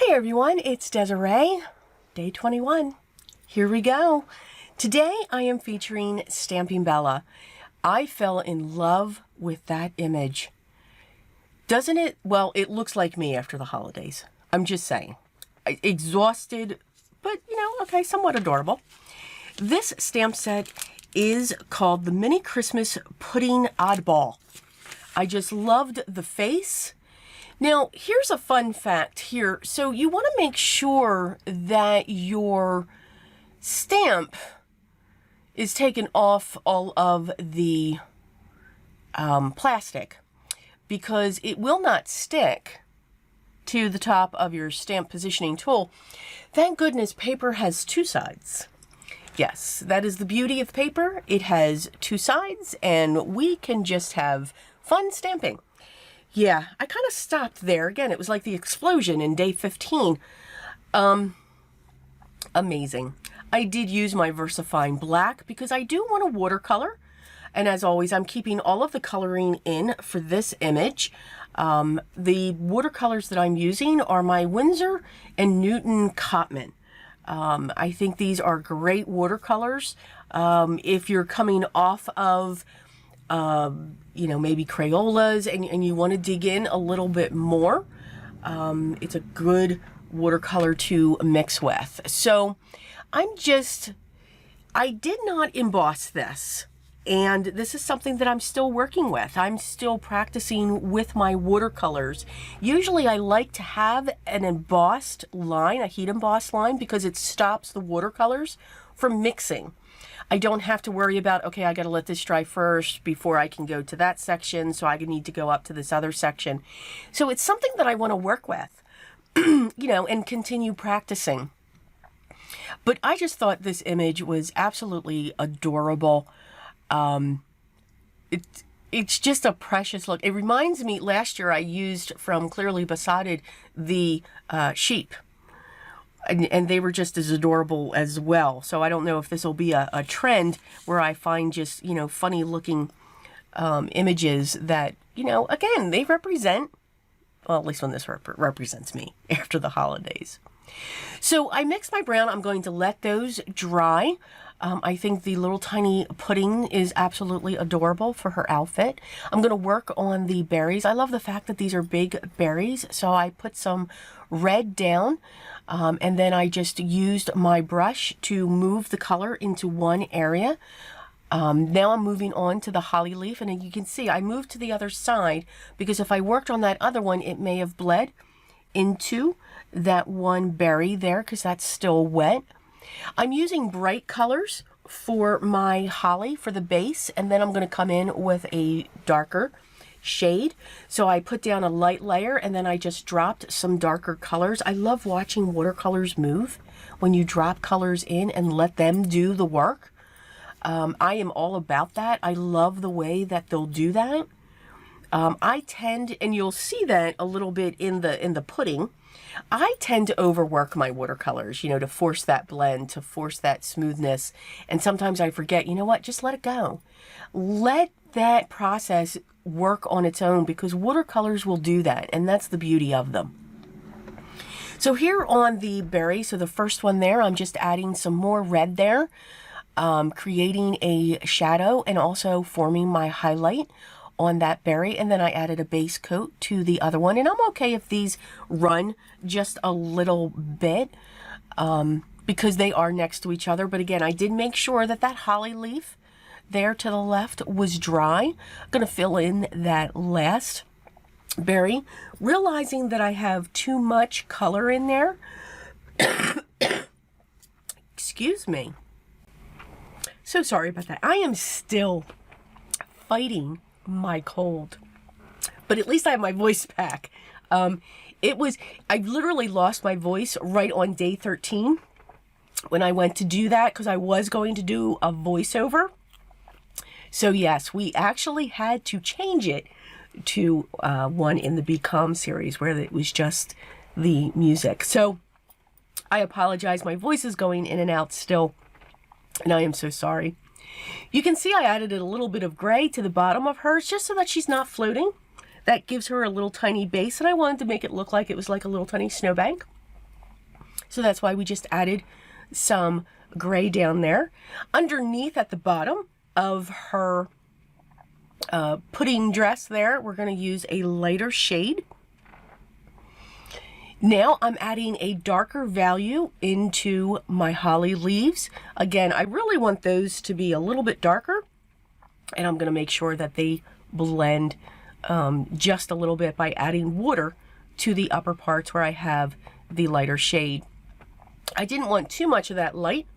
Hi everyone, it's Desiree, day 21. Here we go. Today I am featuring Stampingbella. I fell in love with that image. Doesn't it? Well, it looks like me after the holidays. I'm just saying. Exhausted, but okay, somewhat adorable. This stamp set is called the Mini Christmas Pudding Oddball. I just loved the face. Now, here's a fun fact here. So you want to make sure that your stamp is taken off all of the plastic, because it will not stick to the top of your stamp positioning tool. Thank goodness paper has two sides. Yes, that is the beauty of paper. It has two sides and we can just have fun stamping. Yeah, I kind of stopped there. Again, it was like the explosion in day 15. Amazing. I did use my VersaFine black because I do want to watercolor. And as always, I'm keeping all of the coloring in for this image. The watercolors that I'm using are my Winsor and Newton Cotman. I think these are great watercolors. If you're coming off of maybe Crayolas and you want to dig in a little bit more, it's a good watercolor to mix with. So I did not emboss this, and this is something that I'm still working with. I'm still practicing with my watercolors. Usually I like to have an embossed line, a heat embossed line, because it stops the watercolors from mixing. I don't have to worry about, okay, I got to let this dry first before I can go to that section, so I need to go up to this other section. So it's something that I want to work with, and continue practicing. But I just thought this image was absolutely adorable. It's just a precious look. It reminds me, last year I used from Clearly Besotted the sheep. And they were just as adorable as well. So I don't know if this will be a trend where I find just, funny looking images that, again, they represent, well, at least when this represents me after the holidays. So I mixed my brown. I'm going to let those dry. I think the little tiny pudding is absolutely adorable for her outfit. I'm going to work on the berries. I love the fact that these are big berries. So I put some red down. And then I just used my brush to move the color into one area. Now I'm moving on to the holly leaf, and you can see I moved to the other side because if I worked on that other one, it may have bled into that one berry there because that's still wet. I'm using bright colors for my holly for the base, and then I'm going to come in with a darker shade. So I put down a light layer and then I just dropped some darker colors. I love watching watercolors move when you drop colors in and let them do the work. I am all about that. I love the way that they'll do that. I tend, and you'll see that a little bit in the pudding, I tend to overwork my watercolors, to force that blend, to force that smoothness. And sometimes I forget, you know what, just let it go. Let that process work on its own, because watercolors will do that, and that's the beauty of them. So here on the berry, so the first one there, I'm just adding some more red there, creating a shadow and also forming my highlight on that berry, and then I added a base coat to the other one. And I'm okay if these run just a little bit because they are next to each other. But again, I did make sure that that holly leaf there to the left was dry. I'm going to fill in that last berry, realizing that I have too much color in there. Excuse me. So sorry about that. I am still fighting my cold, but at least I have my voice back. I literally lost my voice right on day 13 when I went to do that, because I was going to do a voiceover. So yes, we actually had to change it to one in the Become series where it was just the music. So I apologize. My voice is going in and out still, and I am so sorry. You can see I added a little bit of gray to the bottom of hers just so that she's not floating. That gives her a little tiny base, and I wanted to make it look like it was like a little tiny snowbank. So that's why we just added some gray down there. Underneath at the bottom of her pudding dress there, we're going to use a lighter shade. Now I'm adding a darker value into my holly leaves. Again, I really want those to be a little bit darker, and I'm going to make sure that they blend just a little bit by adding water to the upper parts where I have the lighter shade. I didn't want too much of that light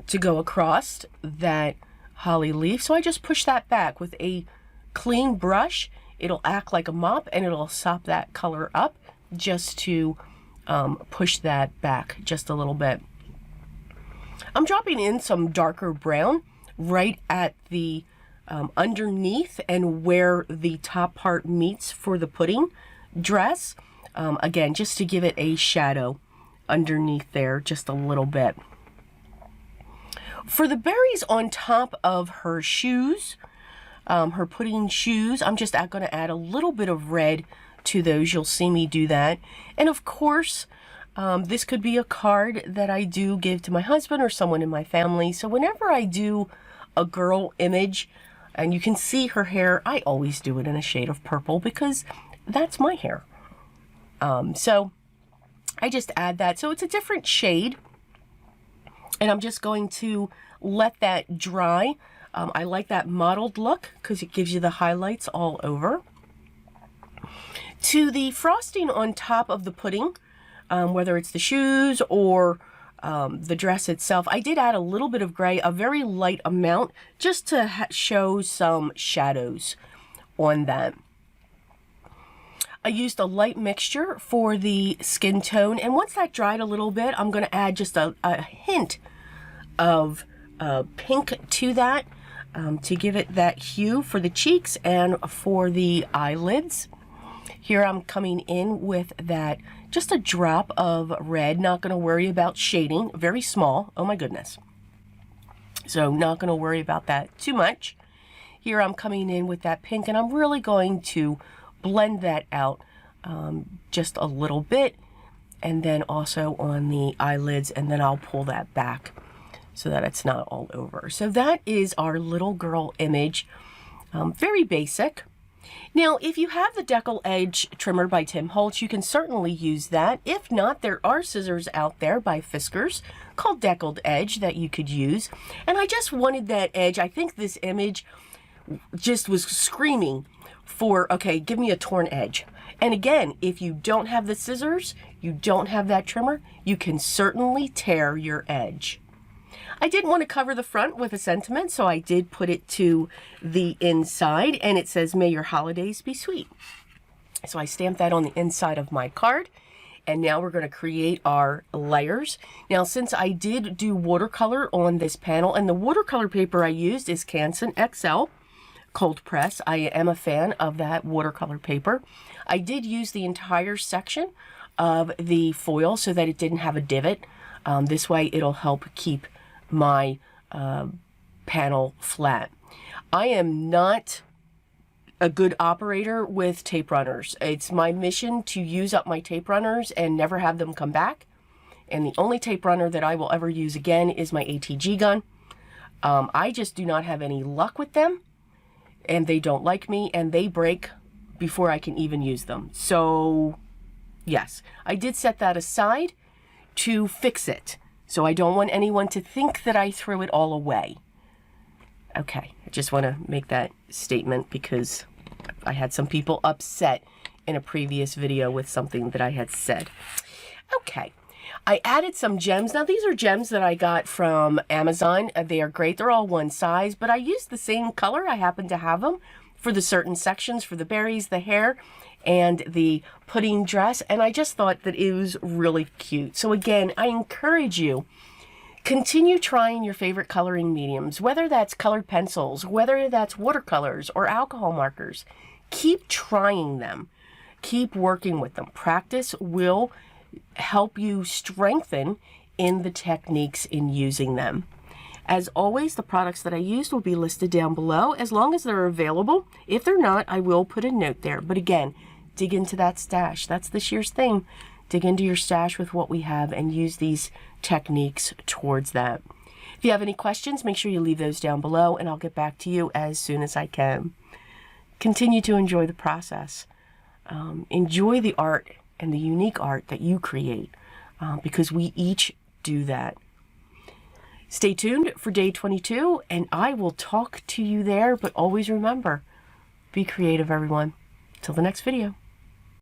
to go across that holly leaf, so I just push that back with a clean brush. It'll act like a mop and it'll sop that color up just to push that back just a little bit. I'm dropping in some darker brown right at the underneath and where the top part meets for the pudding dress. Again, just to give it a shadow underneath there just a little bit. For the berries on top of her shoes, her pudding shoes, I'm just going to add a little bit of red to those. You'll see me do that. And of course, this could be a card that I do give to my husband or someone in my family. So whenever I do a girl image and you can see her hair, I always do it in a shade of purple because that's my hair. So I just add that. So it's a different shade. And I'm just going to let that dry. I like that mottled look because it gives you the highlights all over. To the frosting on top of the pudding, whether it's the shoes or the dress itself, I did add a little bit of gray, a very light amount, just to show some shadows on that. I used a light mixture for the skin tone, and once that dried a little bit, I'm going to add just a hint of pink to that to give it that hue for the cheeks and for the eyelids. Here I'm coming in with that, just a drop of red, not going to worry about shading, very small, oh my goodness. So not going to worry about that too much. Here I'm coming in with that pink, and I'm really going to blend that out just a little bit, and then also on the eyelids, and then I'll pull that back so that it's not all over. So that is our little girl image, very basic. Now, if you have the decal edge trimmer by Tim Holtz, you can certainly use that. If not, there are scissors out there by Fiskars called deckled edge that you could use. And I just wanted that edge. I think this image just was screaming for, okay, give me a torn edge. And again, if you don't have the scissors, you don't have that trimmer, you can certainly tear your edge. I didn't want to cover the front with a sentiment, so I did put it to the inside, and it says, "May your holidays be sweet." So I stamped that on the inside of my card, and now we're going to create our layers. Now, since I did do watercolor on this panel, and the watercolor paper I used is Canson XL cold press. I am a fan of that watercolor paper. I did use the entire section of the foil so that it didn't have a divot. This way it'll help keep my panel flat. I am not a good operator with tape runners. It's my mission to use up my tape runners and never have them come back. And the only tape runner that I will ever use again is my ATG gun. I just do not have any luck with them, and they don't like me, and they break before I can even use them. So yes, I did set that aside to fix it. So I don't want anyone to think that I threw it all away. Okay, I just want to make that statement because I had some people upset in a previous video with something that I had said. Okay, I added some gems. Now these are gems that I got from Amazon. They are great. They're all one size, but I used the same color. I happen to have them for the certain sections, for the berries, the hair, and the pudding dress, and I just thought that it was really cute. So again, I encourage you, continue trying your favorite coloring mediums, whether that's colored pencils, whether that's watercolors or alcohol markers. Keep trying them. Keep working with them. Practice will help you strengthen in the techniques in using them. As always, the products that I used will be listed down below as long as they're available. If they're not, I will put a note there. But again, dig into that stash. That's this year's thing. dig into your stash with what we have and use these techniques towards that. If you have any questions, make sure you leave those down below and I'll get back to you as soon as I can. Continue to enjoy the process. Enjoy the art and the unique art that you create, because we each do that. Stay tuned for day 22 and I will talk to you there, but always remember, be creative, everyone. Till the next video.